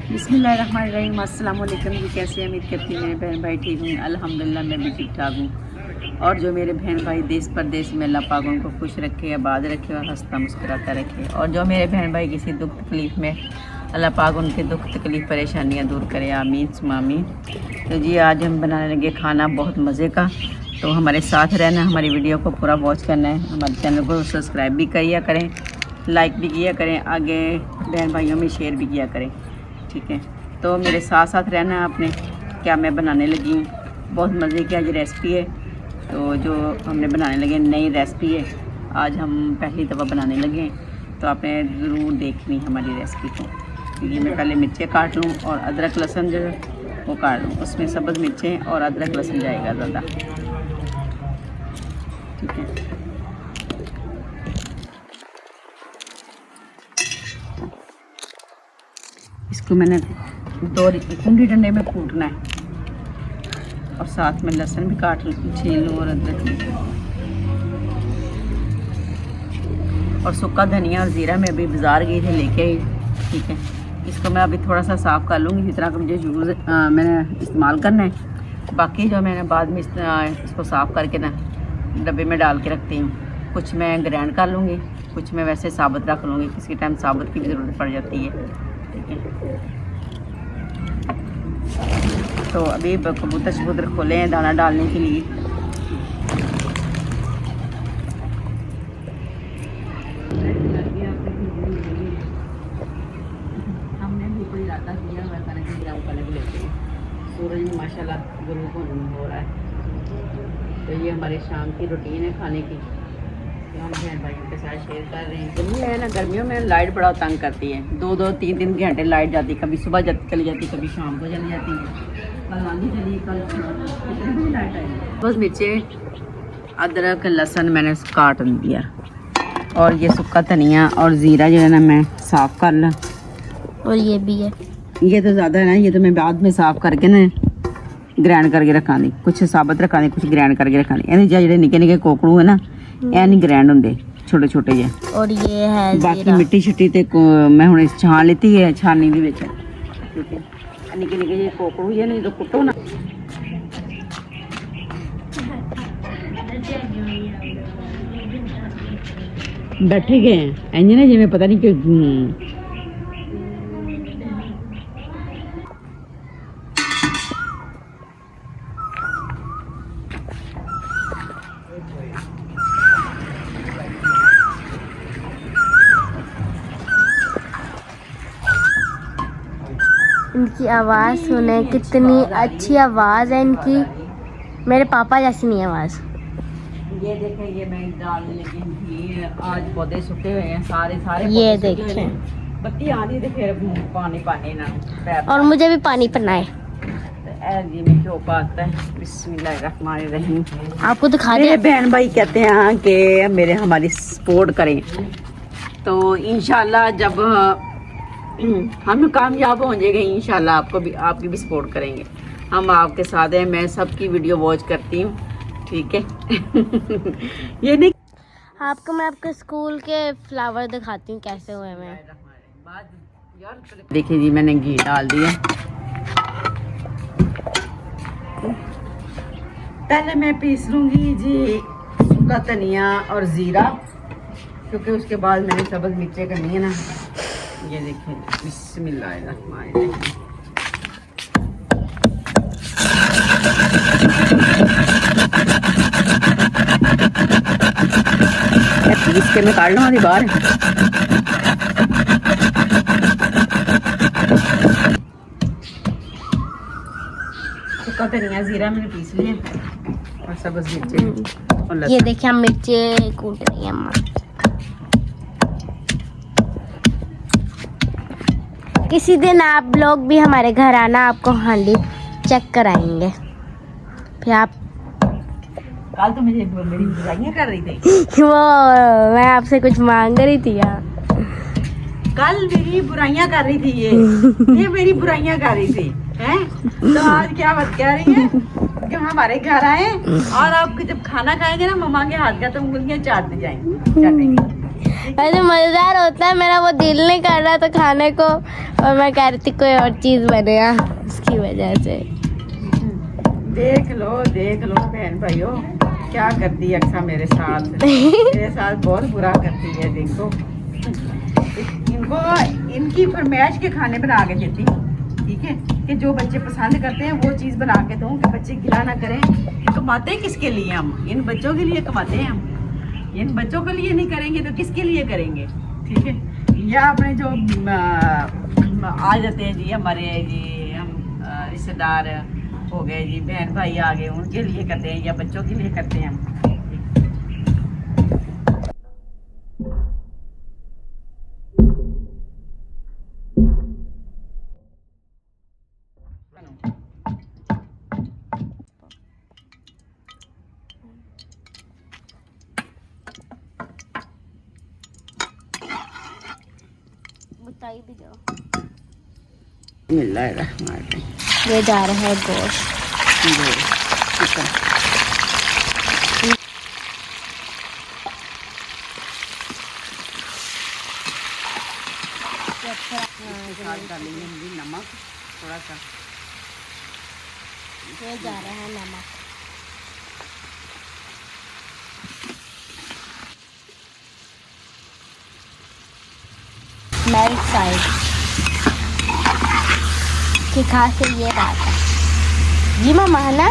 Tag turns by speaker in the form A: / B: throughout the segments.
A: बिस्मिल्लाहिर्रहमानिर्रहीम। अस्सलाम वालेकुम जी। कैसे उम्मीद करती हूँ मेरे बहन भाई ठीक हूँ। अल्हम्दुलिल्लाह मैं भी ठीक ठाक हूँ। और जो मेरे बहन भाई देश परदेश में अल्लाह पाक उनको खुश रखे, आबाद रखे और हंसता मुस्कुराता रखे। और जो मेरे बहन भाई किसी दुख तकलीफ़ में, अल्लाह पाक उनके दुख तकलीफ़ परेशानियाँ दूर करे, आमीन सुम्मा आमीन। तो जी आज हम बनाने लगे खाना बहुत मज़े का। तो हमारे साथ रहना, हमारी वीडियो को पूरा वॉच करना है। हमारे चैनल को सब्सक्राइब भी किया करें, लाइक भी किया करें, आगे बहन भाइयों में शेयर भी किया करें, ठीक है। तो मेरे साथ साथ रहना है आपने। क्या मैं बनाने लगी हूँ, बहुत मज़े की आज रेसिपी है। तो जो हमने बनाने लगे नई रेसिपी है, आज हम पहली दफ़ा बनाने लगे हैं। तो आपने ज़रूर देखनी हमारी रेसिपी को। क्योंकि मैं पहले मिर्चें काट लूँ और अदरक लहसुन जो है वो काट लूँ। उसमें सब्ज़ मिर्चें और अदरक लहसुन जाएगा ज़्यादा, ठीक है। इसको मैंने 2 कुंडी डंडे में कूटना है और साथ में लहसुन भी काट छील लूँ और अदरक और सूखा धनिया और ज़ीरा मैं अभी बाज़ार गई थी लेके आई, ठीक है। इसको मैं अभी थोड़ा सा साफ़ कर लूँगी जितना मुझे यूज़ मैंने इस्तेमाल करना है। बाकी जो मैंने बाद में इसको साफ़ करके ना डब्बे में डाल के रखती हूँ। कुछ मैं ग्राइंड कर लूँगी, कुछ मैं वैसे साबुत रख लूँगी। किसी टाइम साबुत की भी ज़रूरत पड़ जाती है, ठीक है। तो अभी कबूतर शबूतर खोले हैं दाना डालने के लिए। हमने भी कोई इरादा किया हुआ था कि ग्राम कलर लेते हैं। सूरज में माशाल्लाह गुरूब हो रहा है। तो ये हमारे शाम की रूटीन है खाने की, तो हम बहन भाइयों के साथ शेयर कर रहे हैं। गर्मी है ना, गर्मियों में लाइट बड़ा तंग करती है। 2-2 3-3 घंटे लाइट जाती, कभी सुबह चली जाती, कभी शाम को चली जाती है। कल आंधी चली, कल कितने बजे लाइट आई। बस मिर्चें अदरक लहसुन मैंने काट दिया और ये सूखा धनिया और ज़ीरा जो है ना मैं साफ़ कर ला।
B: और ये भी है,
A: ये तो ज़्यादा है ना, ये तो मैं बाद में साफ़ करके ना ग्राइंड करके रखा दी। कुछ साबत रखा दी, कुछ ग्राइंड करके रखा दी। यानी जो निके निके कोकड़ू है ना, ये नहीं ग्राइंड होंगे, छोटे छोटे जे।
B: और ये है
A: बाकी मिट्टी शिट्टी ते मैं हुणे छान लेती है छानी दी विच, ठीक है। निके निके जे कोकड़ू ये नहीं तो कुटो ना। बैठे गए हैं इंज ना जिवें पता नहीं कि
B: इनकी आवाज़ सुने, कितनी अच्छी आवाज़ है इनकी। मेरे पापा जैसी नहीं आवाज़।
A: ये देखें, ये मैं डालने लगी थी। आज पौधे सूखे हुए हैं सारे
B: ये
A: पौधे सूखे हुए
B: देखें,
A: हैं। बत्ती आ रही थी, फिर पानी पानी ना
B: और मुझे भी पानी पीना है।
A: जी में क्यों आता है। बिस्मिल्लाहिर्रहमानिर्रहीम।
B: आपको दिखा
A: मेरे
B: दे।
A: बहन भाई कहते हैं कि मेरे हमारी सपोर्ट करें, तो इंशाल्लाह जब हम कामयाब हो जाएंगे इंशाल्लाह आपकी भी सपोर्ट करेंगे। हम आपके साथ हैं, मैं सबकी वीडियो वॉच करती हूँ, ठीक है। ये नहीं
B: आपको मैं आपके स्कूल के फ्लावर दिखाती हूँ कैसे हुए हैं।
A: देखिए जी मैंने घी डाल दिया। पहले मैं पीस लूँगी जी सूखा धनिया और ज़ीरा, क्योंकि उसके बाद मैंने सब्ज़ मिर्चें करनी है ना। ये देखिए बिस्मिल्लाहिर्रहमानिर्रहीम। पीस के मैं काट लूँ आधी बाहर। सूखा धनिया ज़ीरा मैंने पीस लिया और सब्ज़ मिर्चें और लहसुन।
B: ये देखिए हम मिर्ची कूट रही हैं अम्मा। किसी दिन आप लोग भी हमारे घर आना, आपको हांडी चेक कराएंगे। फिर आप
A: कल तो मुझे मेरी बुराइयां कर रही थी।
B: वो मैं आपसे कुछ मांग रही थी यार।
A: कल मेरी बुराइयां कर रही थी, ये मेरी बुराइयां कर रही थी, हैं? तो आज क्या बात कह रही है कि हमारे घर आए और आप जब खाना खाएंगे ना मम्मा के हाथ का तो उंगलियां चाटते जाएंगे, चाटेंगे।
B: ऐसे मजेदार होता है। मेरा वो दिल नहीं कर रहा था खाने को और मैं कह रही थी कोई और चीज बनेगा, उसकी वजह से।
A: देख लो बहन भाइयों क्या करती है अक्सा मेरे साथ बहुत बुरा करती है। देखो इनको इनकी फरमाइश के खाने बना के देती, ठीक है, कि जो बच्चे पसंद करते हैं वो चीज़ बना के दूँ कि बच्चे गिला ना करें। कमाते किसके लिए हम? इन बच्चों के लिए कमाते हैं हम। इन बच्चों के लिए नहीं करेंगे तो किसके लिए करेंगे? ठीक है, या अपने जो आ जाते हैं जी हमारे जी हम रिश्तेदार हो गए जी, बहन भाई आ गए, उनके लिए करते हैं या बच्चों के लिए करते हैं हम।
B: बताइए भी जाओ।
A: बिस्मिल्लाहिर्रहमानिर्रहीम।
B: ये जा रहा है गोश्त।
A: डालेंगे हम भी नमक थोड़ा सा।
B: ये जा रहा है नमक। मेरी साइड की खास ये बात है जी मामा, है ना?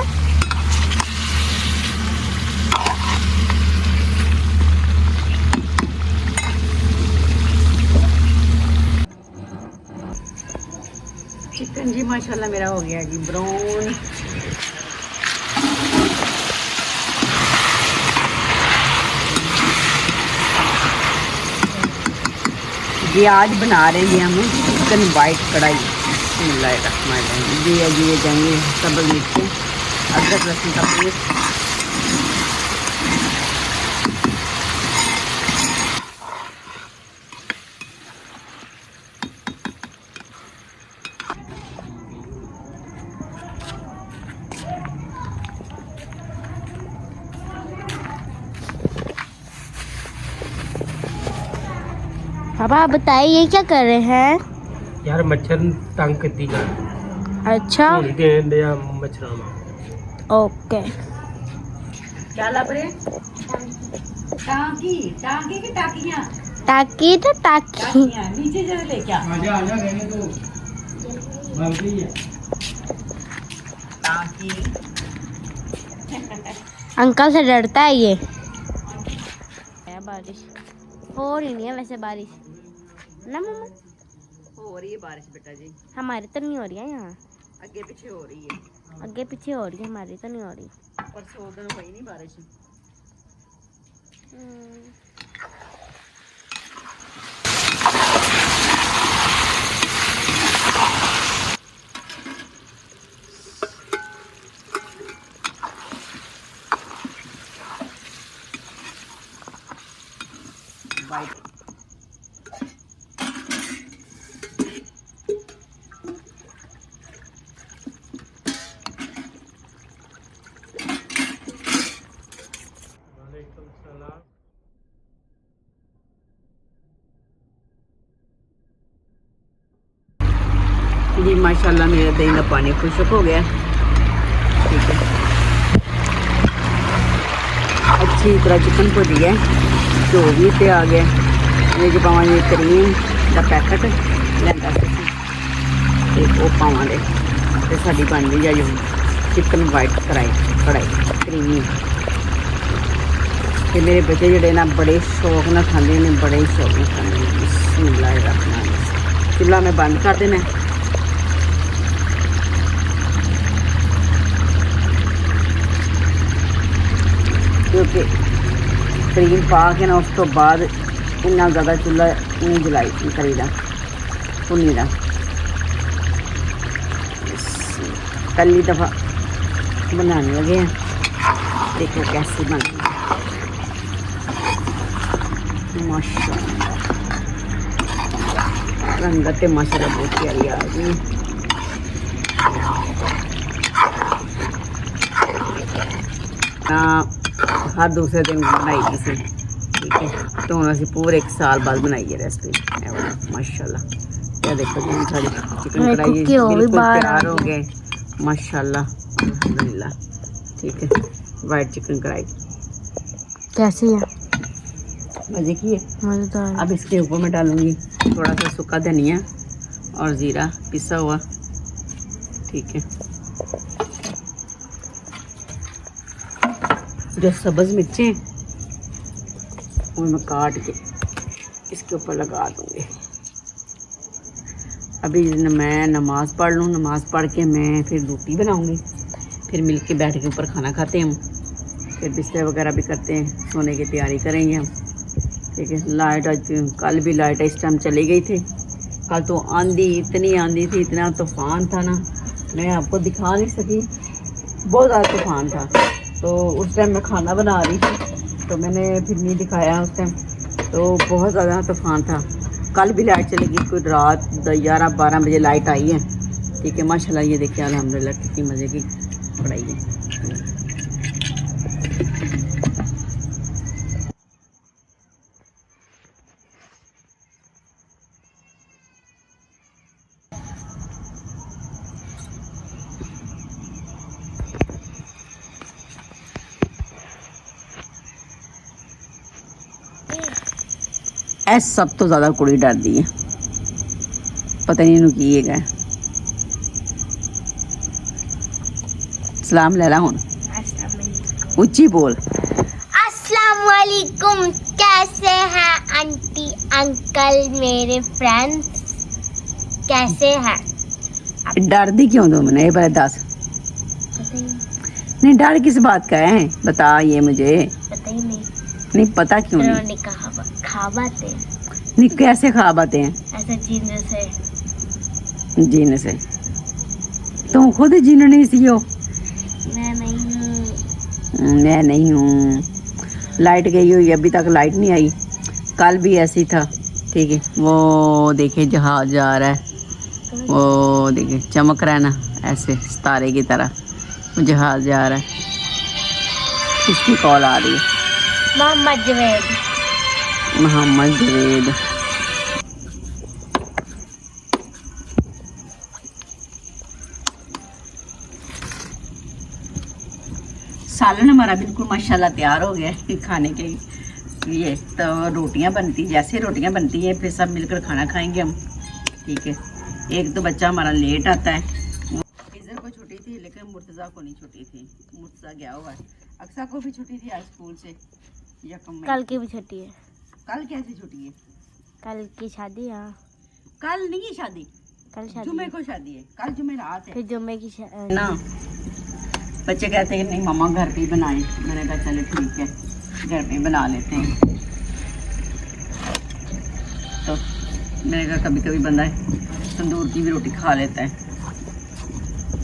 A: चिकन जी माशाल्लाह मेरा हो गया जी ब्राउन। ये आज बना रहे हैं हम चिकन वाइट कढ़ाई। बिस्मिल्लाहिर्रहमानिर्रहीम। ये जाएंगे सब मिर्चें, अदरक लहसुन का पेस्ट,
B: पापा आप बताइए ये क्या कर रहे हैं?
C: यार मच्छर तंग करती है।
B: अच्छा
C: देन दिया मच्छरां ਨੂੰ।
B: ओके।
A: क्या लब रहे? टाकी की टाकियां।
B: टाकी तो टाकी।
A: टाकियां नीचे जरा ले क्या?
C: आजा रहने दो। बंदी है।
A: टाकी
B: अंकल से डरता है ये। बारिश हो रही नहीं है वैसे, बारिश ना मम्मा?
A: हो रही है बारिश बेटा जी।
B: हमारी तो नहीं हो रही है यहाँ।
A: आगे पीछे हो रही है।
B: आगे पीछे हो रही है, हमारी तो नहीं हो रही।
A: परसों दिन हुई नहीं बारिश। वाइट
C: वालेकुम सलाम।
A: जी माशाल्लाह मेरा दही का पानी खुशक हो गया। ठीक है, अच्छी तरह चिकन भुज गया, घ्यो भी पे आ गया। ये जो पावे क्रीम का पैकेट लेंदा सी ते वो पावांगे ते साडी बन गई है चिकन वाइट कढ़ाई क्रीमी। ते मेरे बच्चे जड़े ना बड़े शौक ना खाते हैं, बड़े ही शौक ना खाते हैं। बिस्मिल्लाहिर्रहमानिर्रहीम। चूल्हा मैं बंद कर देना। क्योंकि क्रीम पा के ना उस तो बाद इन्ना ज़्यादा चूल्हा नहीं जलाई करीदा भुनी दा। पहली दफ़ा बनाने लगे हैं, देखो कैसे बन माशाल्लाह। रंगत माशाल्लाह बहुत प्यारी आ गई। हर दूसरे दिन बनाई थी। ठीक है। तो हम असी पूरे 1 साल बाद बनाई है रेसिपी माशाल्लाह। क्या देखो जी सारी चिकन कढ़ाई बिल्कुल तैयार हो गए माशाल्लाह अल्हम्दुलिल्लाह। ठीक है, वाइट चिकन कढ़ाई
B: कैसी है?
A: मजे की है,
B: मजेदार।
A: अब इसके ऊपर मैं डालूंगी थोड़ा सा सूखा धनिया और ज़ीरा पिसा हुआ। ठीक है, जो सब्ज़ मिर्चें वो मैं काट के इसके ऊपर लगा दूंगी। अभी मैं नमाज़ पढ़ लूँ, नमाज़ पढ़ के मैं फिर रोटी बनाऊंगी, फिर मिल के बैठ के ऊपर खाना खाते हैं हम, फिर बिस्तर वगैरह भी करते हैं, सोने की तैयारी करेंगे हम। ठीक है, लाइट आज कल भी लाइट इस टाइम चली गई थी। कल तो आंधी इतनी आंधी थी, इतना तूफ़ान था ना, मैं आपको दिखा नहीं सकी, बहुत ज़्यादा तूफ़ान था। तो उस टाइम मैं खाना बना रही थी तो मैंने फिर नहीं दिखाया उस टाइम, तो बहुत ज़्यादा तूफ़ान था। कल भी लाइट चली गई, कोई रात 11-12 बजे लाइट आई है। ठीक है, माशाल्लाह ये देखिए अल्हम्दुलिल्लाह कितनी मज़े की पढ़ाई है। ऐ सब तो ज़्यादा कुड़ी डरदी है, पता नहीं इन्हू की है। सलाम लैला हुन उच्ची बोल।
B: अस्सलाम वालेकुम, कैसे हैं आंटी अंकल मेरे फ्रेंड्स, कैसे हैं?
A: डरदी क्यों तुम मैंने ये पहले दस। नहीं डर किस बात का है बता ये मुझे।
B: पता ही नहीं।
A: नहीं पता क्यों नहीं?
B: उन्होंने कहा खाबाते
A: नहीं कैसे ख्वाब आते हैं?
B: ऐसे जीने से।
A: जीने से? तुम खुद जीने नहीं सी हो?
B: मैं नहीं हूँ।
A: मैं नहीं हूँ। लाइट गई हुई, अभी तक लाइट नहीं आई। कल भी ऐसी था। ठीक है, वो देखिए जहाज जा रहा है, वो देखिए चमक रहा है ना ऐसे सितारे की तरह, वो जहाज जा रहा है। किसकी कॉल आ रही है?
B: मोहम्मद जवेद।
A: मोहम्मद जवेद। सालन हमारा बिल्कुल माशाल्लाह तैयार हो गया है खाने के लिए। तो रोटियां बनती, जैसे रोटियां बनती है फिर सब मिलकर खाना खाएंगे हम। ठीक है, एक तो बच्चा हमारा लेट आता है, इधर को छुट्टी थी लेकिन मुर्तज़ा को नहीं छुट्टी थी, मुर्तज़ा गया हुआ है। अक्सा को भी छुट्टी थी आज स्कूल से,
B: कल की भी छुट्टी है।
A: कल कैसी छुट्टी है?
B: कल की शादी है।
A: कल नहीं है शादी,
B: कल शादी
A: जुमे को शादी है, कल जुमे रात है
B: फिर जुम्मे की
A: ना। बच्चे कहते हैं नहीं मम्मा घर पे ही बनाएं, मैंने कहा चलो ठीक है घर पे ही बना लेते हैं। तो मैंने कहा कभी कभी बंदा तंदूर की भी रोटी खा लेता है,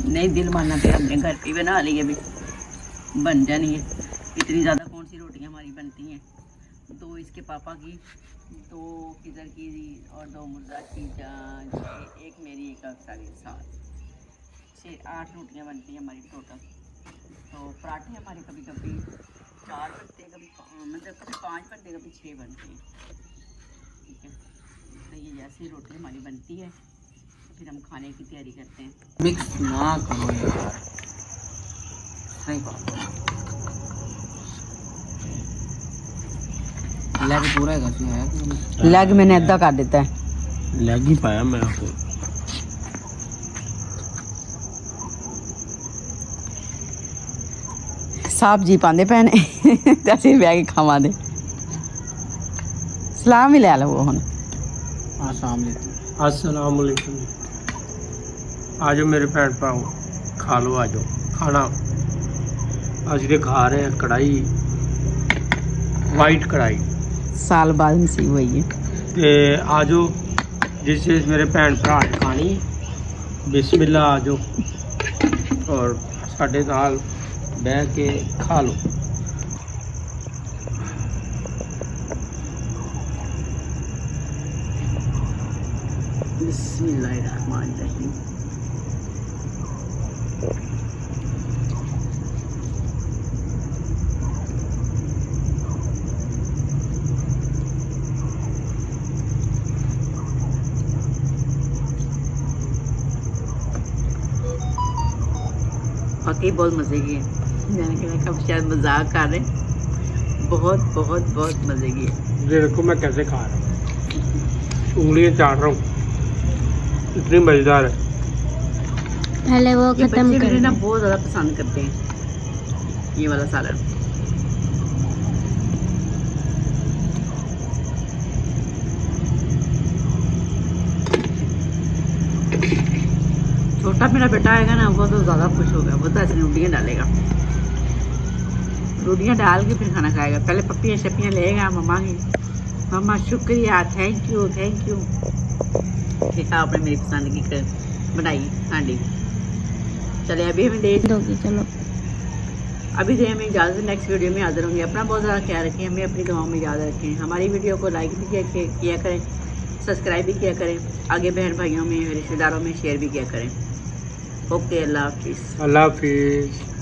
A: नहीं दिल माना तो हमने घर पे ही बना ली, अभी बन जानी है। इतनी ज़्यादा कौन सी रोटियां हमारी बनती हैं, 2 इसके पापा की, 2 किधर की और 2 मुर्जा की, 1 मेरी 1 अक्सा की, 7 8 रोटियां बनती हैं हमारी टोटल। तो पराठे हमारे कभी कभी 4 बनते हैं, कभी मतलब कभी 5 बनते हैं, कभी 6 बनते हैं। ठीक है, तो ये जैसी रोटी हमारी बनती है फिर हम खाने की तैयारी करते हैं। मिक्स ना करो यार, नहीं
C: लेग पूरा है
A: लेग मैंने अद्धा कर देता है,
C: लेग ही पाया मैं आपको।
A: साहब जी पाते पैने असि बह के खावा दे। सलाम ही लै लवो हुण।
C: अस्सलाम वालेकुम। आ जाओ मेरे भैन भराओ, खा लो, आ जाओ खाना। अज तो खा रहे हैं कढ़ाई, वाइट कढ़ाई,
A: साल बाद नसीब हुई है।
C: ते आ जाओ जिस मेरे भैन भरा ने खानी, बिस्मिल्ला आ जाओ और साढ़े नाल बह के खा लो। बिस्मिल्लाहिर्रहमानिर्रहीम।
A: वाकई बहुत मज़े की है। मैंने कहा कब शायद मजाक कर रहे हैं। बहुत बहुत बहुत मज़े की है।
C: ये देखो मैं कैसे खा रहा हूँ, उंगलियां चाट रहा हूँ, इतनी मज़ेदार है।
B: पहले वो
A: ये
B: खत्म
A: बच्चे
B: कर
A: मेरे ना बहुत ज़्यादा पसंद करते हैं ये वाला सालन। छोटा मेरा बेटा आएगा ना, वो तो ज़्यादा खुश होगा। वो तो ऐसे रोटियाँ डालेगा, रोटियाँ डाल के फिर खाना खाएगा। पहले पप्पियाँ शप्पियाँ लेगा मम्मा की, मम्मा शुक्रिया, थैंक यू थैंक यू। ठीक है, आपने मेरी पसंद की बनाई हांडी। चले अभी हमें दे
B: दोगी, चलो
A: अभी दे हमें इजाज़त। नेक्स्ट वीडियो में हाजिर होंगे। अपना बहुत ज़्यादा ख्याल रखें, हमें अपनी दुआओं में याद रखें। हमारी वीडियो को लाइक भी किया करें, सब्सक्राइब भी किया करें, आगे बहन भाइयों में रिश्तेदारों में शेयर भी किया करें। ओके, अल्लाह हाफिज़।
C: अल्लाह हाफिज़।